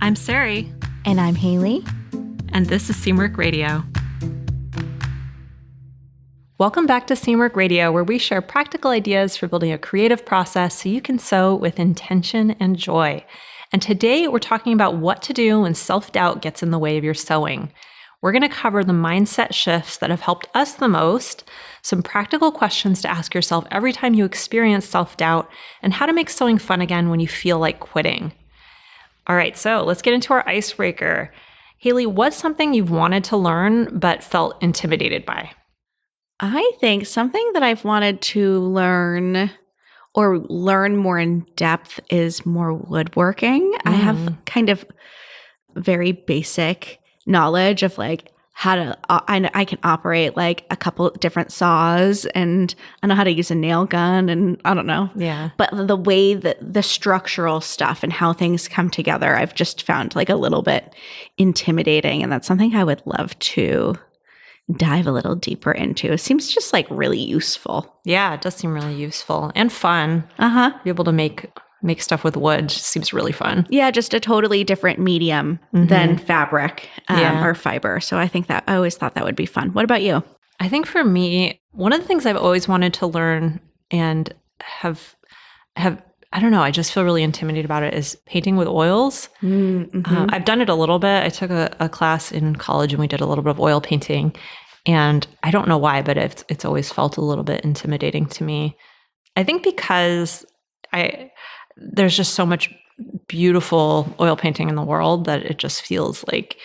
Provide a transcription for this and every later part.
I'm Sari. And I'm Haley. And this is Seamwork Radio. Welcome back to Seamwork Radio, where we share practical ideas for building a creative process so you can sew with intention and joy. And today we're talking about what to do when self-doubt gets in the way of your sewing. We're going to cover the mindset shifts that have helped us the most, some practical questions to ask yourself every time you experience self-doubt, and how to make sewing fun again when you feel like quitting. All right, so let's get into our icebreaker. Haley, what's something you've wanted to learn but felt intimidated by? I think something that I've wanted to learn or learn more in depth is more woodworking. I have kind of very basic knowledge of like how to, I can operate like a couple different saws, and I know how to use a nail gun, and I don't know. Yeah. But the way that the structural stuff and how things come together, I've just found like a little bit intimidating. And that's something I would love to dive a little deeper into. It seems just like really useful. Yeah, it does seem really useful and fun. Be able to make stuff with wood just seems really fun. Yeah, just a totally different medium than fabric or fiber. So I think that I always thought that would be fun. What about you? I think for me, one of the things I've always wanted to learn and have I don't know, I just feel really intimidated about it is painting with oils. I've done it a little bit. I took a class in college and we did a little bit of oil painting. And I don't know why, but it's always felt a little bit intimidating to me. I think because there's just so much beautiful oil painting in the world that it just feels like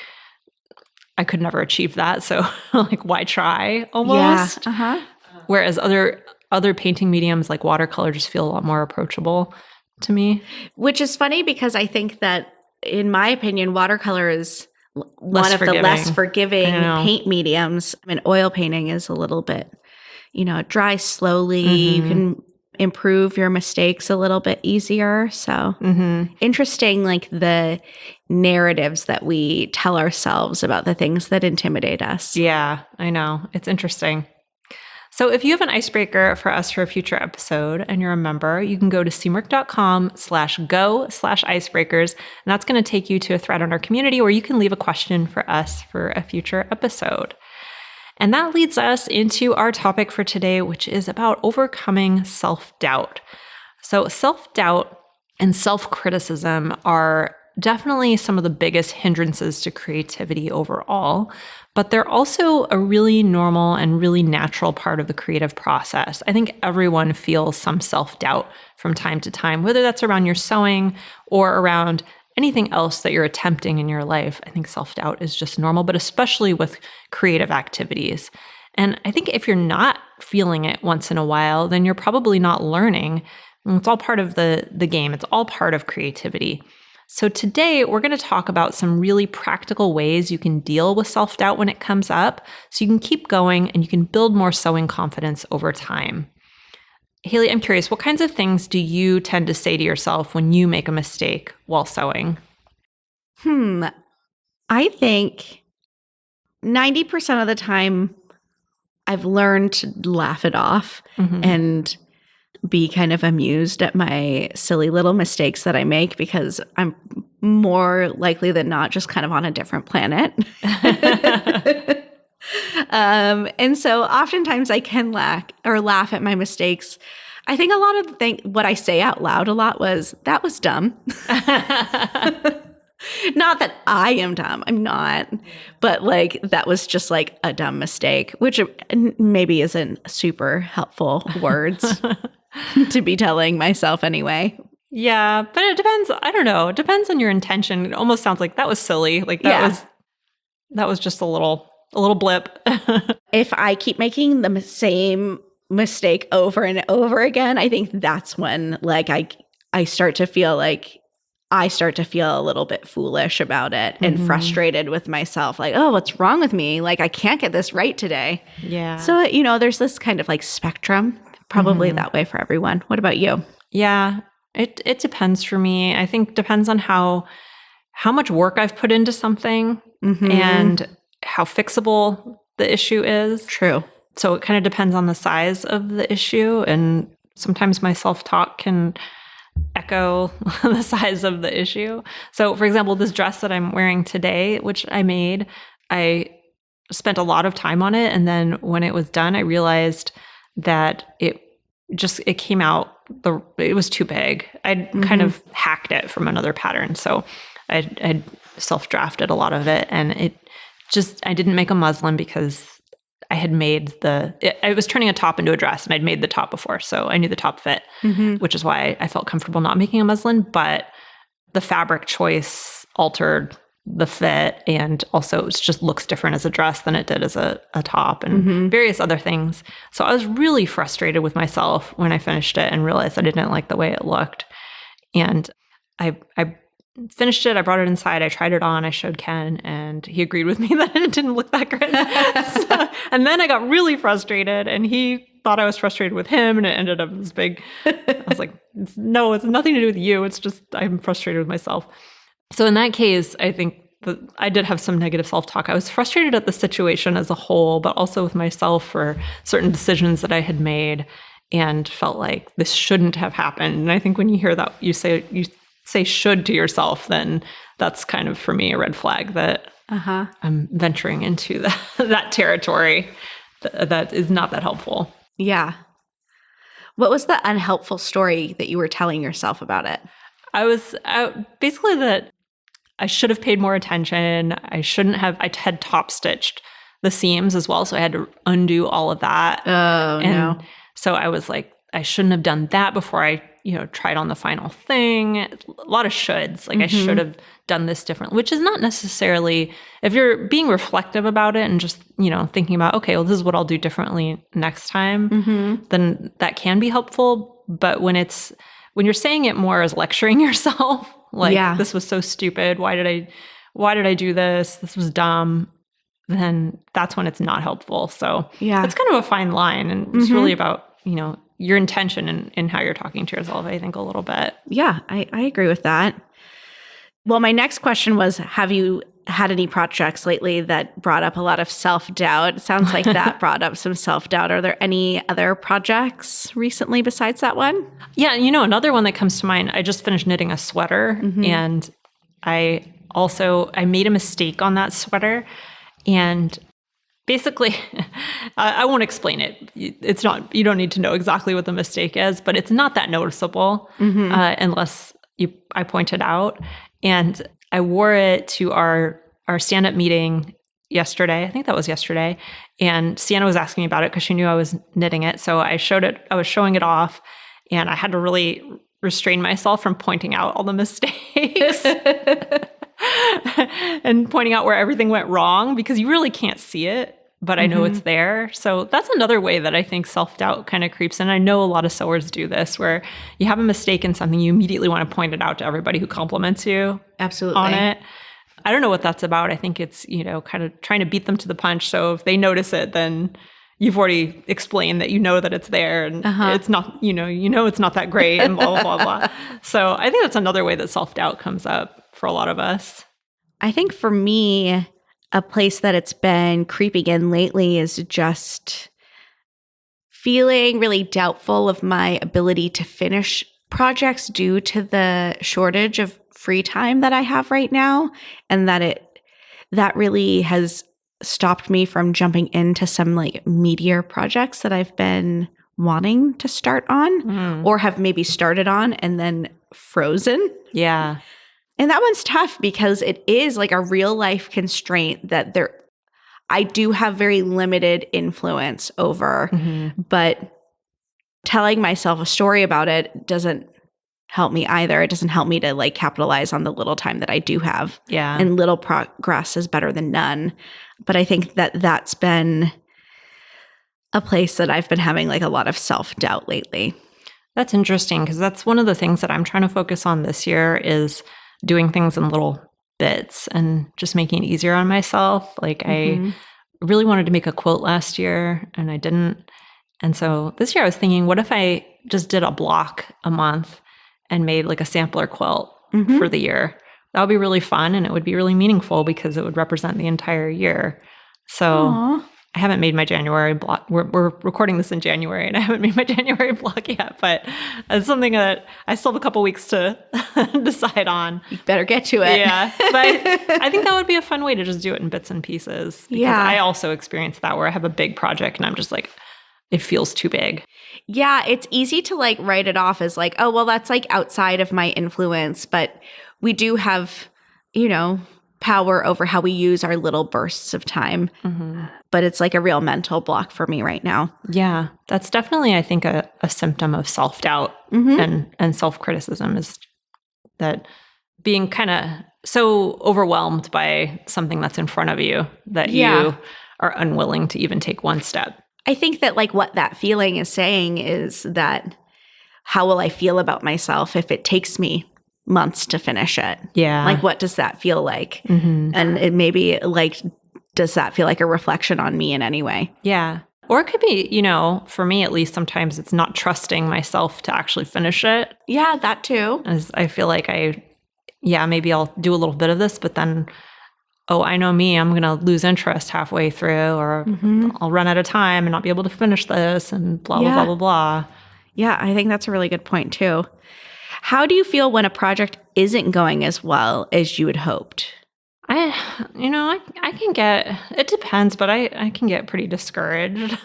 I could never achieve that. So like, why try almost? Yeah. Whereas other painting mediums like watercolor just feel a lot more approachable to me. Which is funny because I think that, in my opinion, watercolor is one of the less forgiving paint mediums. I mean, oil painting is a little bit, it dries slowly. You can improve your mistakes a little bit easier. So interesting, like the narratives that we tell ourselves about the things that intimidate us. Yeah, I know. It's interesting. So if you have an icebreaker for us for a future episode and you're a member, you can go to seamwork.com/go/icebreakers. And that's going to take you to a thread on our community where you can leave a question for us for a future episode. And that leads us into our topic for today, which is about overcoming self-doubt. So self-doubt and self-criticism are definitely some of the biggest hindrances to creativity overall, but they're also a really normal and really natural part of the creative process. I think everyone feels some self-doubt from time to time, whether that's around your sewing or around anything else that you're attempting in your life. I think self-doubt is just normal, but especially with creative activities. And I think if you're not feeling it once in a while, then you're probably not learning. And it's all part of the game. It's all part of creativity. So today we're going to talk about some really practical ways you can deal with self-doubt when it comes up so you can keep going and you can build more sewing confidence over time. Haley, I'm curious, what kinds of things do you tend to say to yourself when you make a mistake while sewing? I think 90% of the time I've learned to laugh it off and be kind of amused at my silly little mistakes that I make because I'm more likely than not just kind of on a different planet. And so oftentimes I can laugh at my mistakes. I think a lot of what I say out loud a lot was, that was dumb. Not that I am dumb. I'm not. But like, that was just like a dumb mistake, which maybe isn't super helpful words to be telling myself anyway. Yeah, but it depends. I don't know. It depends on your intention. It almost sounds like that was silly. Like that was just a little blip. If I keep making the same mistake over and over again, I think that's when like I start to feel like I start to feel a little bit foolish about it and frustrated with myself. Like, oh, what's wrong with me? Like, I can't get this right today. Yeah. So, there's this kind of like spectrum, probably that way for everyone. What about you? Yeah, it depends for me. I think depends on how much work I've put into something and how fixable the issue is. True. So it kind of depends on the size of the issue. And sometimes my self-talk can echo the size of the issue. So for example, this dress that I'm wearing today, which I made, I spent a lot of time on it. And then when it was done, I realized that it came out, it was too big. I'd kind of hacked it from another pattern. So I'd self-drafted a lot of it, and I didn't make a muslin because I had made I was turning a top into a dress, and I'd made the top before. So I knew the top fit, which is why I felt comfortable not making a muslin. But the fabric choice altered the fit, and also it just looks different as a dress than it did as a top, and various other things. So I was really frustrated with myself when I finished it and realized I didn't like the way it looked. And I finished it. I brought it inside. I tried it on. I showed Ken, and he agreed with me that it didn't look that great. And then I got really frustrated, and he thought I was frustrated with him, and it ended up this big. I was like, no, it's nothing to do with you. It's just I'm frustrated with myself. So in that case, I think that I did have some negative self-talk. I was frustrated at the situation as a whole, but also with myself for certain decisions that I had made, and felt like this shouldn't have happened. And I think when you hear that, you say should to yourself, then that's kind of, for me, a red flag that I'm venturing into that territory that is not that helpful. Yeah. What was the unhelpful story that you were telling yourself about it? I was basically that I should have paid more attention. I had top stitched the seams as well. So I had to undo all of that. Oh, no. So I was like, I shouldn't have done that before I, tried on the final thing. A lot of shoulds. Like I should have done this differently, which is not necessarily, if you're being reflective about it and just, thinking about, okay, well, this is what I'll do differently next time, then that can be helpful. But when you're saying it more as lecturing yourself, like this was so stupid. Why did I do this? This was dumb. Then that's when it's not helpful. So it's kind of a fine line, and it's really about, your intention in how you're talking to yourself, I think, a little bit. Yeah, I agree with that. Well, my next question was, have you had any projects lately that brought up a lot of self-doubt? It sounds like that brought up some self-doubt. Are there any other projects recently besides that one? Yeah, another one that comes to mind, I just finished knitting a sweater, and I made a mistake on that sweater, and basically, I won't explain it. It's not, you don't need to know exactly what the mistake is, but it's not that noticeable unless I point it out. And I wore it to our stand-up meeting yesterday. I think that was yesterday. And Sienna was asking me about it because she knew I was knitting it. So I was showing it off, and I had to really restrain myself from pointing out all the mistakes. And pointing out where everything went wrong, because you really can't see it, but I know it's there. So that's another way that I think self-doubt kind of creeps in. I know a lot of sewers do this, where you have a mistake in something, you immediately want to point it out to everybody who compliments you on it. I don't know what that's about. I think it's, kind of trying to beat them to the punch. So if they notice it, then you've already explained that that it's there, and it's not, it's not that great, and blah, blah, blah, blah. So I think that's another way that self-doubt comes up for a lot of us. I think for me, a place that it's been creeping in lately is just feeling really doubtful of my ability to finish projects due to the shortage of free time that I have right now, and that really has stopped me from jumping into some like meatier projects that I've been wanting to start on or have maybe started on and then frozen. Yeah. And that one's tough because it is like a real life constraint that I do have very limited influence over, but telling myself a story about it doesn't help me either. It doesn't help me to like capitalize on the little time that I do have. Yeah. And little progress is better than none. But I think that that's been a place that I've been having like a lot of self-doubt lately. That's interesting, because that's one of the things that I'm trying to focus on this year is doing things in little bits and just making it easier on myself. Like I really wanted to make a quilt last year and I didn't. And so this year I was thinking, what if I just did a block a month and made like a sampler quilt for the year? That would be really fun, and it would be really meaningful because it would represent the entire year. So I haven't made my January block. We're recording this in January, and I haven't made my January block yet, but it's something that I still have a couple weeks to decide on. You better get to it. Yeah. But I think that would be a fun way to just do it in bits and pieces. Because I also experienced that where I have a big project and I'm just like, it feels too big. Yeah, it's easy to like write it off as like, oh, well, that's like outside of my influence. But we do have, power over how we use our little bursts of time. Mm-hmm. But it's like a real mental block for me right now. Yeah, that's definitely, I think, a symptom of self-doubt and self-criticism is that being kind of so overwhelmed by something that's in front of you that you are unwilling to even take one step. I think that like what that feeling is saying is that how will I feel about myself if it takes me months to finish it? Yeah. Like, what does that feel like? Mm-hmm. And it maybe like, does that feel like a reflection on me in any way? Yeah. Or it could be, for me at least, sometimes it's not trusting myself to actually finish it. Yeah, that too. As I feel like maybe I'll do a little bit of this, but then, I know me, I'm going to lose interest halfway through, or I'll run out of time and not be able to finish this and blah, blah, blah, blah, blah. Yeah, I think that's a really good point too. How do you feel when a project isn't going as well as you had hoped? I can get, it depends, but I can get pretty discouraged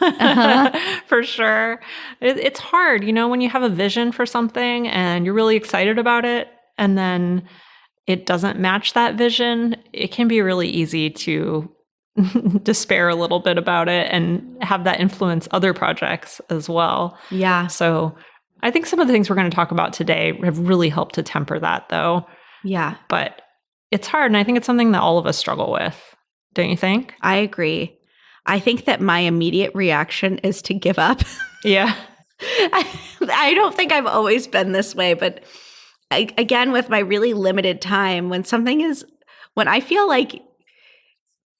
for sure. It's hard, when you have a vision for something and you're really excited about it and then it doesn't match that vision. It can be really easy to despair a little bit about it and have that influence other projects as well. Yeah. So I think some of the things we're going to talk about today have really helped to temper that though. Yeah. But it's hard, and I think it's something that all of us struggle with. Don't you think? I agree. I think that my immediate reaction is to give up. Yeah. I don't think I've always been this way, but again, with my really limited time, when I feel like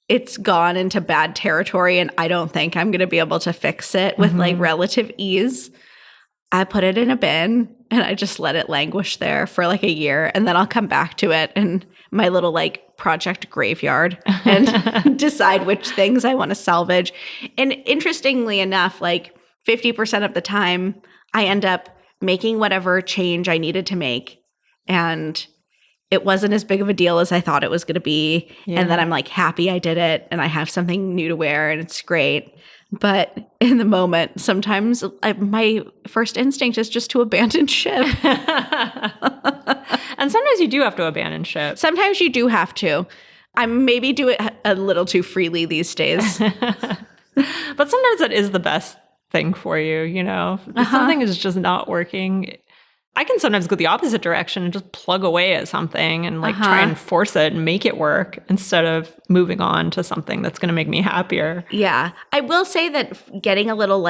it's gone into bad territory and I don't think I'm going to be able to fix it with like relative ease, I put it in a bin and I just let it languish there for like a year, and then I'll come back to it in my little like project graveyard and decide which things I want to salvage. And interestingly enough, like 50% of the time I end up making whatever change I needed to make, and it wasn't as big of a deal as I thought it was going to be. Yeah. And then I'm like happy I did it and I have something new to wear and it's great. But in the moment, sometimes my first instinct is just to abandon ship. And sometimes you do have to abandon ship. Sometimes you do have to. I maybe do it a little too freely these days. But sometimes that is the best thing for you, If something is just not working, I can sometimes go the opposite direction and just plug away at something and try and force it and make it work instead of moving on to something that's going to make me happier. Yeah. I will say that getting a little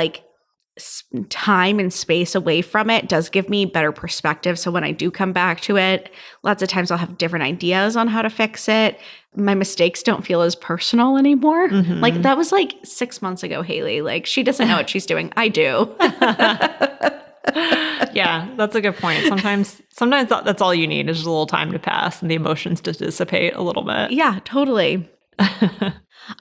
time and space away from it does give me better perspective. So when I do come back to it, lots of times I'll have different ideas on how to fix it. My mistakes don't feel as personal anymore. Mm-hmm. That was 6 months ago, Haley. She doesn't know what she's doing. I do. Yeah, that's a good point. Sometimes that's all you need is just a little time to pass and the emotions to dissipate a little bit. Yeah, totally.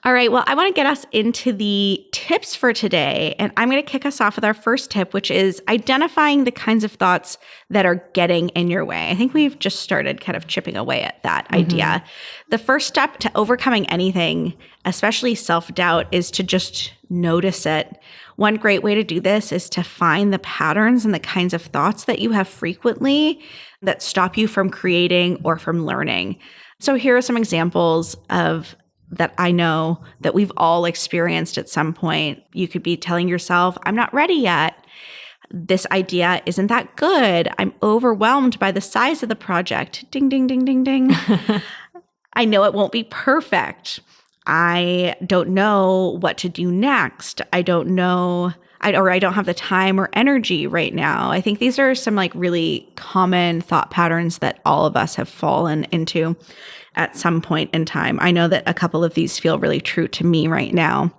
All right. Well, I want to get us into the tips for today. And I'm going to kick us off with our first tip, which is identifying the kinds of thoughts that are getting in your way. I think we've just started kind of chipping away at that idea. The first step to overcoming anything, especially self-doubt, is to just notice it. One great way to do this is to find the patterns and the kinds of thoughts that you have frequently that stop you from creating or from learning. So here are some examples of that I know that we've all experienced at some point. You could be telling yourself, I'm not ready yet. This idea isn't that good. I'm overwhelmed by the size of the project. Ding, ding, ding, ding, ding. I know it won't be perfect. I don't know what to do next. I don't know, I don't have the time or energy right now. I think these are some really common thought patterns that all of us have fallen into at some point in time. I know that a couple of these feel really true to me right now.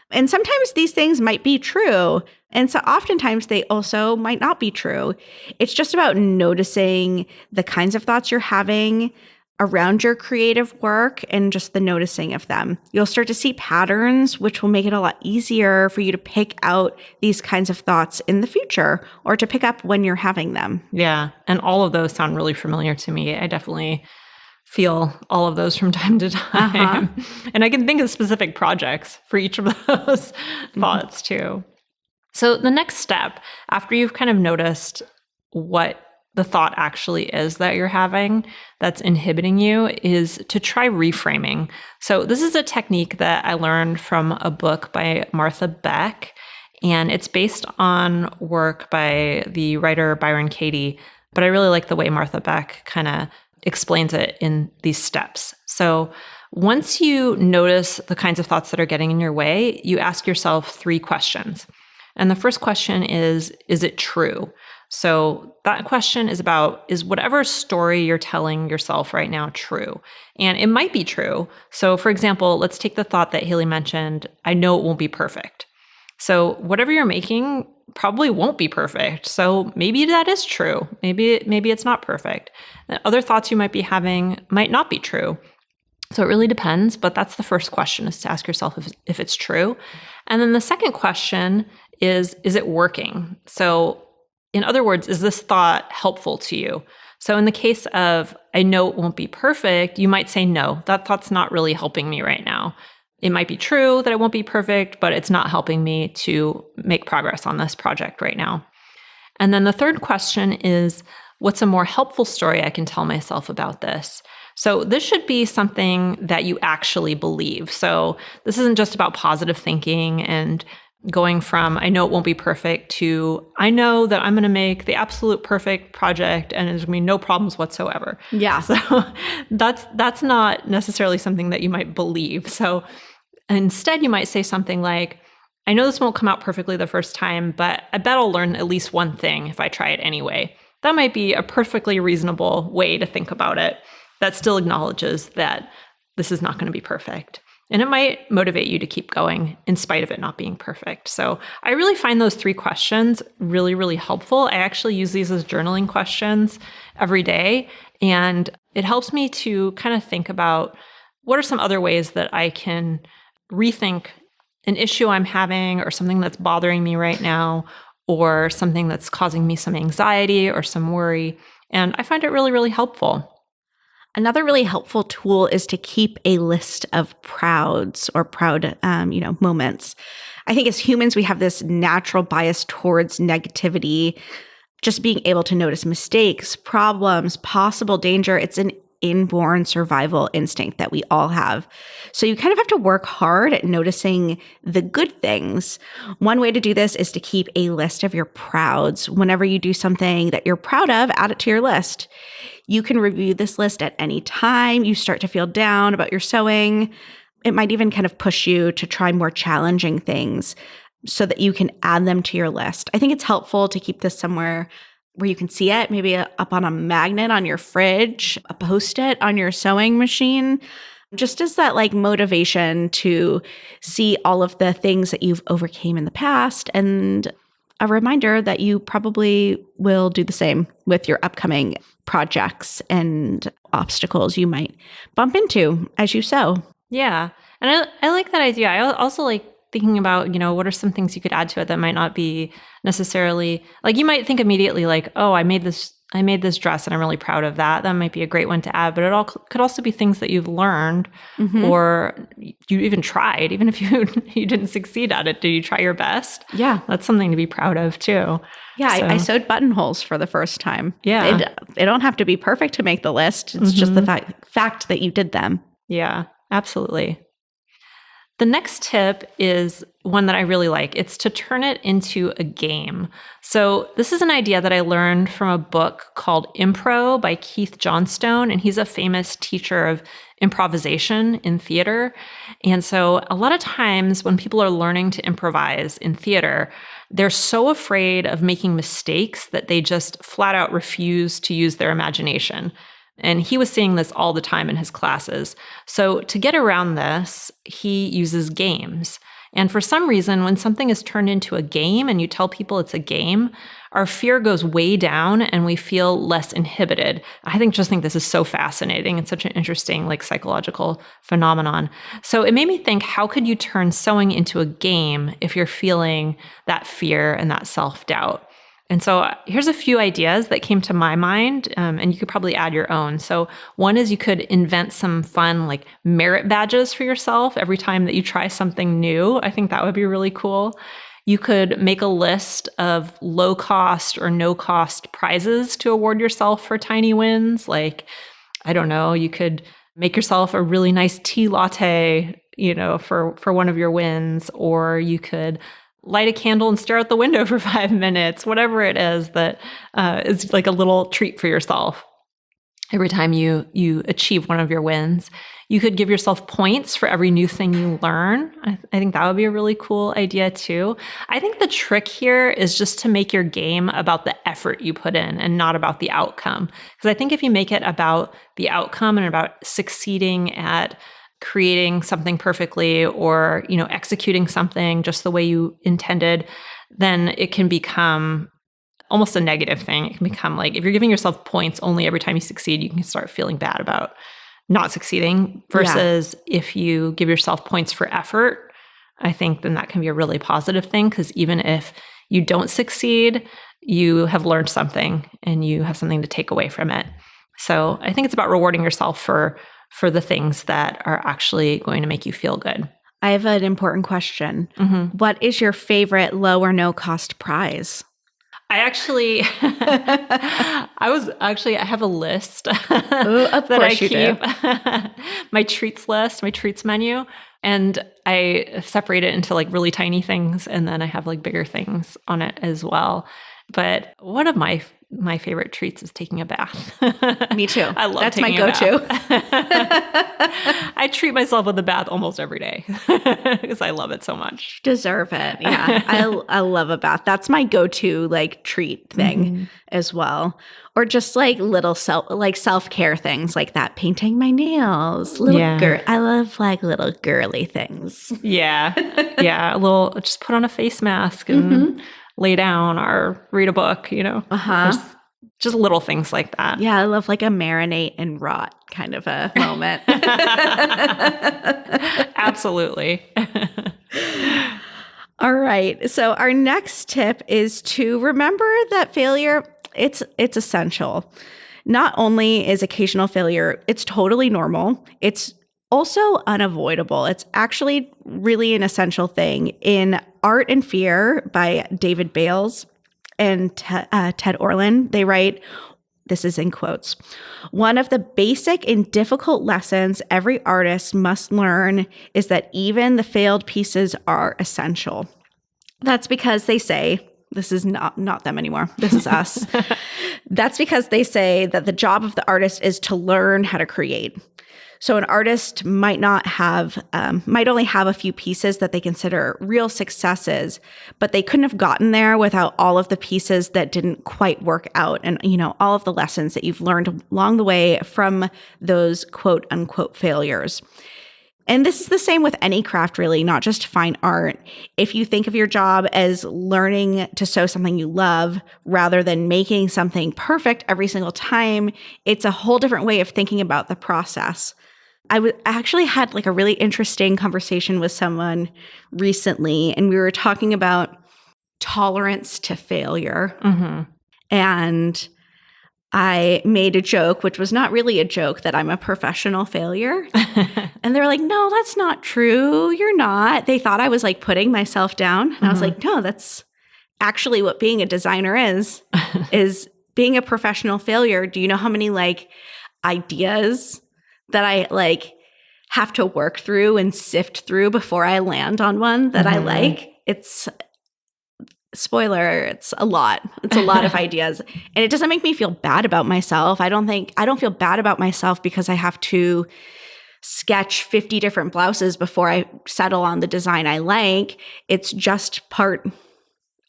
And sometimes these things might be true. And so oftentimes they also might not be true. It's just about noticing the kinds of thoughts you're having, around your creative work and just the noticing of them. You'll start to see patterns, which will make it a lot easier for you to pick out these kinds of thoughts in the future or to pick up when you're having them. Yeah. And all of those sound really familiar to me. I definitely feel all of those from time to time. And I can think of specific projects for each of those thoughts too. So the next step, after you've kind of noticed what the thought actually is that you're having that's inhibiting you, is to try reframing. So this is a technique that I learned from a book by Martha Beck, and it's based on work by the writer Byron Katie. But I really like the way Martha Beck kind of explains it in these steps. So once you notice the kinds of thoughts that are getting in your way, you ask yourself 3 questions. And the first question is it true? So that question is about, is whatever story you're telling yourself right now true? And it might be true. So for example, let's take the thought that Haley mentioned, I know it won't be perfect. So whatever you're making probably won't be perfect. So maybe that is true. Maybe it's not perfect. Other thoughts you might be having might not be true. So it really depends, but that's the first question, is to ask yourself if it's true. And then the second question is it working? So in other words, is this thought helpful to you? So in the case of, I know it won't be perfect, you might say, no, that thought's not really helping me right now. It might be true that it won't be perfect, but it's not helping me to make progress on this project right now. And then the third question is, what's a more helpful story I can tell myself about this? So this should be something that you actually believe. So this isn't just about positive thinking and going from, I know it won't be perfect, to, I know that I'm going to make the absolute perfect project and there's going to be no problems whatsoever. Yeah. So that's not necessarily something that you might believe. So instead, you might say something like, I know this won't come out perfectly the first time, but I bet I'll learn at least one thing if I try it anyway. That might be a perfectly reasonable way to think about it that still acknowledges that this is not going to be perfect. And it might motivate you to keep going in spite of it not being perfect. So I really find those 3 questions really, really helpful. I actually use these as journaling questions every day. And it helps me to kind of think about, what are some other ways that I can rethink an issue I'm having, or something that's bothering me right now, or something that's causing me some anxiety or some worry. And I find it really, really helpful. Another really helpful tool is to keep a list of proud moments. I think as humans, we have this natural bias towards negativity. Just being able to notice mistakes, problems, possible danger, it's an inborn survival instinct that we all have. So you kind of have to work hard at noticing the good things. One way to do this is to keep a list of your prouds. Whenever you do something that you're proud of, add it to your list. You can review this list at any time you start to feel down about your sewing. It might even kind of push you to try more challenging things so that you can add them to your list. I think it's helpful to keep this somewhere where you can see it, maybe up on a magnet on your fridge, a Post-it on your sewing machine, just as that like motivation to see all of the things that you've overcame in the past, and a reminder that you probably will do the same with your upcoming projects and obstacles you might bump into as you sew. Yeah. And I like that idea. I also like thinking about, what are some things you could add to it that might not be necessarily, like, you might think immediately like, oh, I made this dress and I'm really proud of that. That might be a great one to add, but it could also be things that you've learned or you even tried, even if you didn't succeed at it. Did you try your best? Yeah. That's something to be proud of too. Yeah. So. I sewed buttonholes for the first time. Yeah. They don't have to be perfect to make the list. It's just the fact that you did them. Yeah, absolutely. The next tip is one that I really like. It's to turn it into a game. So this is an idea that I learned from a book called Impro by Keith Johnstone, and he's a famous teacher of improvisation in theater. And so a lot of times when people are learning to improvise in theater, they're so afraid of making mistakes that they just flat out refuse to use their imagination. And he was seeing this all the time in his classes. So to get around this, he uses games. And for some reason, when something is turned into a game and you tell people it's a game, our fear goes way down and we feel less inhibited. I think this is so fascinating. It's such an interesting psychological phenomenon. So it made me think, how could you turn sewing into a game if you're feeling that fear and that self-doubt? And so here's a few ideas that came to my mind, and you could probably add your own. So one is you could invent some fun merit badges for yourself every time that you try something new. I think that would be really cool. You could make a list of low cost or no cost prizes to award yourself for tiny wins. I don't know, you could make yourself a really nice tea latte, for one of your wins, or you could light a candle and stare out the window for 5 minutes, whatever it is that is a little treat for yourself every time you achieve one of your wins. You could give yourself points for every new thing you learn. I think that would be a really cool idea too. I think the trick here is just to make your game about the effort you put in and not about the outcome. Because I think if you make it about the outcome and about succeeding at creating something perfectly or, executing something just the way you intended, then it can become almost a negative thing. It can become if you're giving yourself points only every time you succeed, you can start feeling bad about not succeeding versus if you give yourself points for effort, I think then that can be a really positive thing, because even if you don't succeed, you have learned something and you have something to take away from it. So I think it's about rewarding yourself for the things that are actually going to make you feel good. I have an important question. Mm-hmm. What is your favorite low or no cost prize? I have a list Ooh, of that I keep. My treats list, my treats menu, and I separate it into really tiny things, and then I have bigger things on it as well. But one of my favorite treats is taking a bath. Me too. I love That's taking my go-to. I treat myself with a bath almost every day because I love it so much. Deserve it. Yeah. I love a bath. That's my go-to treat thing as well. Or just little self-care things like that. Painting my nails. I love little girly things. Yeah. Yeah. Just put on a face mask and lay down or read a book, just little things like that. Yeah, I love a marinate and rot kind of a moment. Absolutely. All right. So our next tip is to remember that failure, it's essential. Not only is occasional failure, it's totally normal. It's also unavoidable. It's actually really an essential thing. In Art and Fear by David Bales and Ted Orland, they write, this is in quotes, "One of the basic and difficult lessons every artist must learn is that even the failed pieces are essential." That's because they say, this is not them anymore, this is us. That's because they say that the job of the artist is to learn how to create. So an artist might only have a few pieces that they consider real successes, but they couldn't have gotten there without all of the pieces that didn't quite work out and, all of the lessons that you've learned along the way from those quote unquote failures. And this is the same with any craft, really, not just fine art. If you think of your job as learning to sew something you love rather than making something perfect every single time, it's a whole different way of thinking about the process. I actually had a really interesting conversation with someone recently, and we were talking about tolerance to failure. Mm-hmm. And I made a joke, which was not really a joke, that I'm a professional failure. And they were like, "No, that's not true. You're not." They thought I was putting myself down. And I was like, "No, that's actually what being a designer is being a professional failure." Do you know how many ideas that I have to work through and sift through before I land on one that I like? It's spoiler, it's a lot. It's a lot of ideas. And it doesn't make me feel bad about myself. I don't feel bad about myself because I have to sketch 50 different blouses before I settle on the design I like. It's just part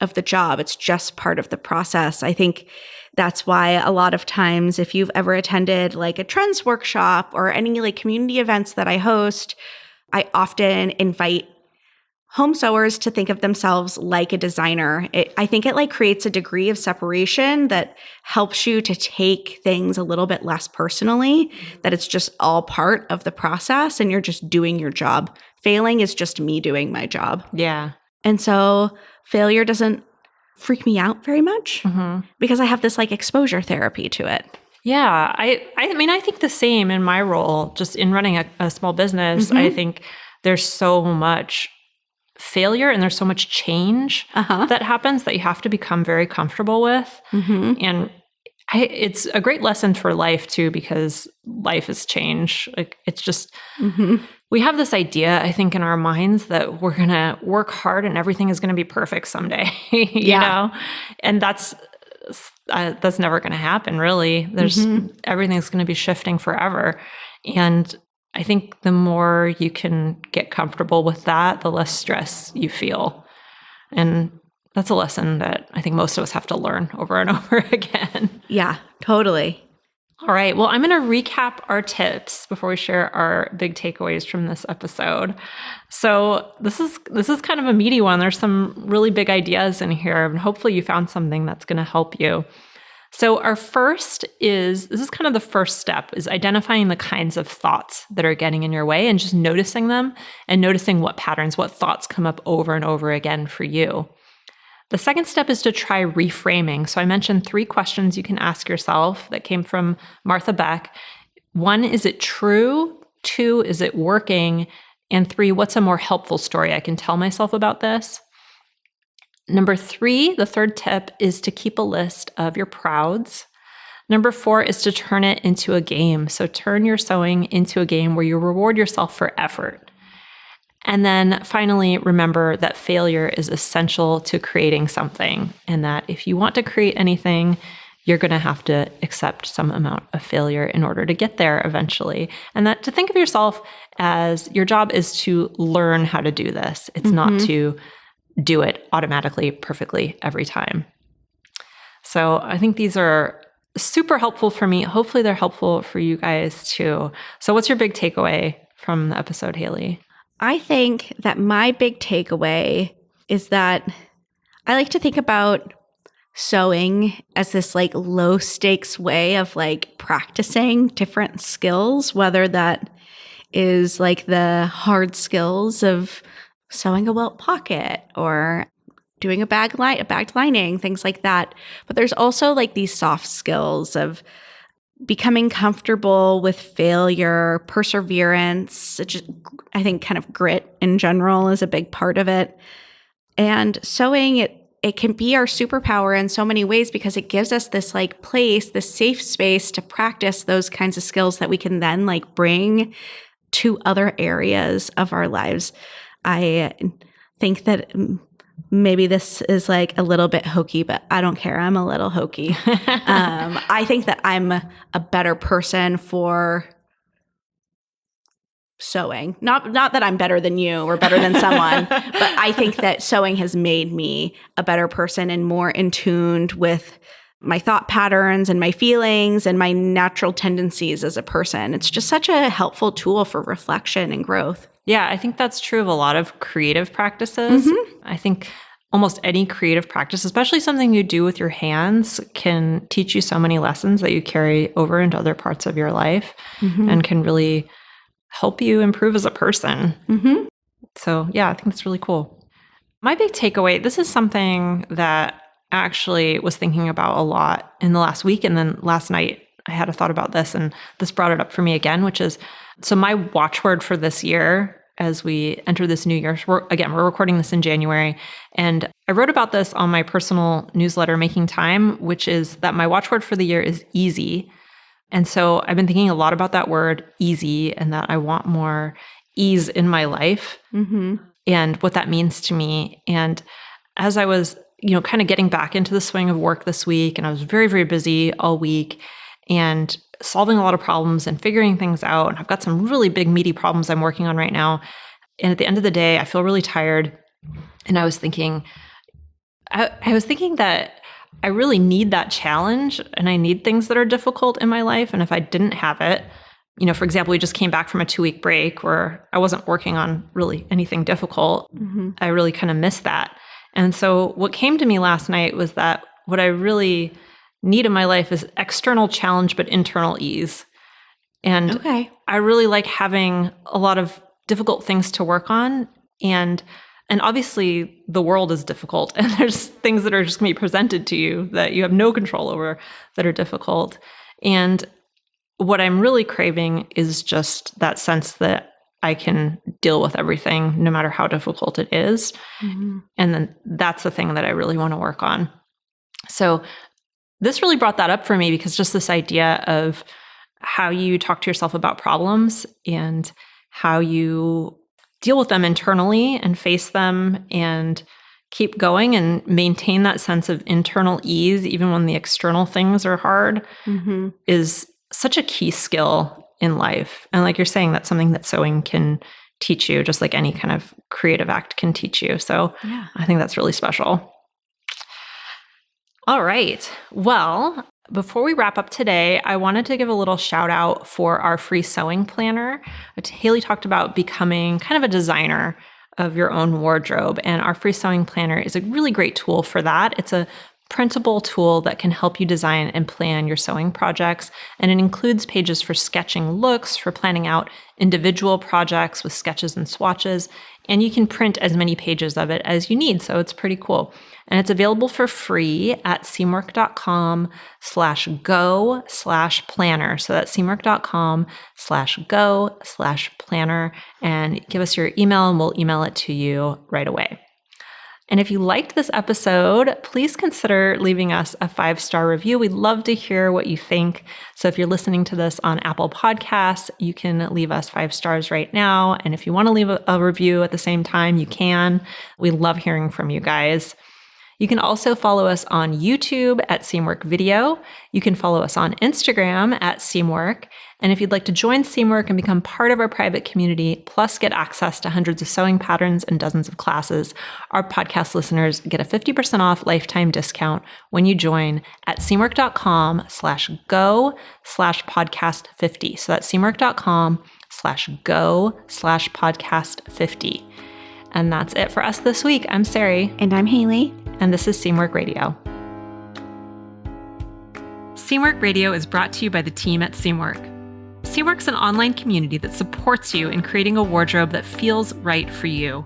of the job. It's just part of the process. I think that's why a lot of times, if you've ever attended a trends workshop or any community events that I host, I often invite home sewers to think of themselves like a designer. I think it like creates a degree of separation that helps you to take things a little bit less personally, that it's just all part of the process and you're just doing your job. Failing is just me doing my job. Yeah. And so failure doesn't freak me out very much because I have this like exposure therapy to it. Yeah. I mean, I think the same in my role, just in running a small business. I think there's so much failure and there's so much change that happens that you have to become very comfortable with. And it's a great lesson for life too, because life is change. Like it's just, we have this idea, I think, in our minds that we're going to work hard and everything is going to be perfect someday, you know? And that's never going to happen, really. Everything's going to be shifting forever. And I think the more you can get comfortable with that, the less stress you feel. And that's a lesson that I think most of us have to learn over and over again. Yeah, totally. All right. Well, I'm going to recap our tips before we share our big takeaways from this episode. So this is kind of a meaty one. There's some really big ideas in here, and hopefully you found something that's going to help you. So our first this is kind of the first step, is identifying the kinds of thoughts that are getting in your way and just noticing them and noticing what patterns, what thoughts come up over and over again for you. The second step is to try reframing. So I mentioned 3 questions you can ask yourself that came from Martha Beck. 1, is it true? 2, is it working? And 3, what's a more helpful story I can tell myself about this? Number 3, the third tip, is to keep a list of your prouds. Number 4 is to turn it into a game. So turn your sewing into a game where you reward yourself for effort. And then finally, remember that failure is essential to creating something, and that if you want to create anything, you're going to have to accept some amount of failure in order to get there eventually. And that to think of yourself as your job is to learn how to do this. It's not to do it automatically, perfectly every time. So I think these are super helpful for me. Hopefully they're helpful for you guys too. So what's your big takeaway from the episode, Haley? I think that my big takeaway is that I like to think about sewing as this like low stakes way of like practicing different skills, whether that is like the hard skills of sewing a welt pocket or doing a bagged lining, things like that. But there's also like these soft skills of becoming comfortable with failure, perseverance. I think kind of grit in general is a big part of it. And sewing, it can be our superpower in so many ways because it gives us this like place, this safe space to practice those kinds of skills that we can then like bring to other areas of our lives. I think that maybe this is like a little bit hokey, but I don't care. I'm a little hokey. I think that I'm a better person for sewing. Not that I'm better than you or better than someone, but I think that sewing has made me a better person and more in tune with my thought patterns and my feelings and my natural tendencies as a person. It's just such a helpful tool for reflection and growth. Yeah, I think that's true of a lot of creative practices. I think almost any creative practice, especially something you do with your hands, can teach you so many lessons that you carry over into other parts of your life and can really help you improve as a person. So yeah, I think that's really cool. My big takeaway, this is something that I actually was thinking about a lot in the last week. And then last night I had a thought about this and this brought it up for me again, which is, so my watchword for this year as we enter this new year, we're recording this in January. And I wrote about this on my personal newsletter, Making Time, which is that my watchword for the year is easy. And so I've been thinking a lot about that word easy and that I want more ease in my life and what that means to me. And as I was, kind of getting back into the swing of work this week, and I was very, very busy all week and solving a lot of problems and figuring things out. And I've got some really big, meaty problems I'm working on right now. And at the end of the day, I feel really tired. And I was thinking, that I really need that challenge and I need things that are difficult in my life. And if I didn't have it, for example, we just came back from a 2-week break where I wasn't working on really anything difficult. Mm-hmm. I really kind of missed that. And so what came to me last night was that what I really need in my life is external challenge, but internal ease. And I really like having a lot of difficult things to work on. And obviously the world is difficult, and there's things that are just going to be presented to you that you have no control over that are difficult. And what I'm really craving is just that sense that I can deal with everything no matter how difficult it is. Mm-hmm. And then that's the thing that I really want to work on. So this really brought that up for me, because just this idea of how you talk to yourself about problems and how you deal with them internally and face them and keep going and maintain that sense of internal ease, even when the external things are hard, mm-hmm. is such a key skill in life. And like you're saying, that's something that sewing can teach you, just like any kind of creative act can teach you. So I think that's really special. All right. Well, before we wrap up today, I wanted to give a little shout out for our free sewing planner. Haley talked about becoming kind of a designer of your own wardrobe, and our free sewing planner is a really great tool for that. It's a printable tool that can help you design and plan your sewing projects, and it includes pages for sketching looks, for planning out individual projects with sketches and swatches, and you can print as many pages of it as you need, so it's pretty cool. And it's available for free at seamwork.com/go/planner. So that's seamwork.com/go/planner, and give us your email and we'll email it to you right away. And if you liked this episode, please consider leaving us a 5-star review. We'd love to hear what you think. So if you're listening to this on Apple Podcasts, you can leave us 5 stars right now. And if you want to leave a review at the same time, you can. We love hearing from you guys. You can also follow us on YouTube at Seamwork Video. You can follow us on Instagram at Seamwork. And if you'd like to join Seamwork and become part of our private community, plus get access to hundreds of sewing patterns and dozens of classes, our podcast listeners get a 50% off lifetime discount when you join at seamwork.com/go/podcast50. So that's seamwork.com/go/podcast50. And that's it for us this week. I'm Sari. And I'm Haley. And this is Seamwork Radio. Seamwork Radio is brought to you by the team at Seamwork. Seamwork's an online community that supports you in creating a wardrobe that feels right for you.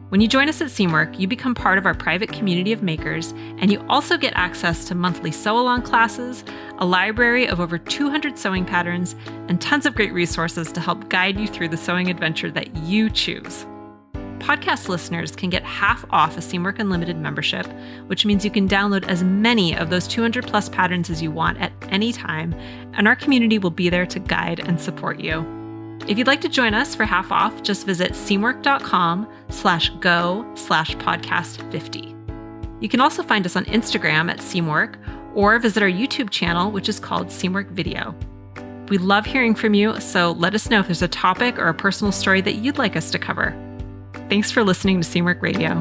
When you join us at Seamwork, you become part of our private community of makers, and you also get access to monthly sew-along classes, a library of over 200 sewing patterns, and tons of great resources to help guide you through the sewing adventure that you choose. Podcast listeners can get half off a Seamwork Unlimited membership, which means you can download as many of those 200 plus patterns as you want at any time, and our community will be there to guide and support you. If you'd like to join us for half off, just visit seamwork.com/go/podcast50. You can also find us on Instagram at Seamwork, or visit our YouTube channel, which is called Seamwork Video. We love hearing from you, so let us know if there's a topic or a personal story that you'd like us to cover. Thanks for listening to Seamwork Radio.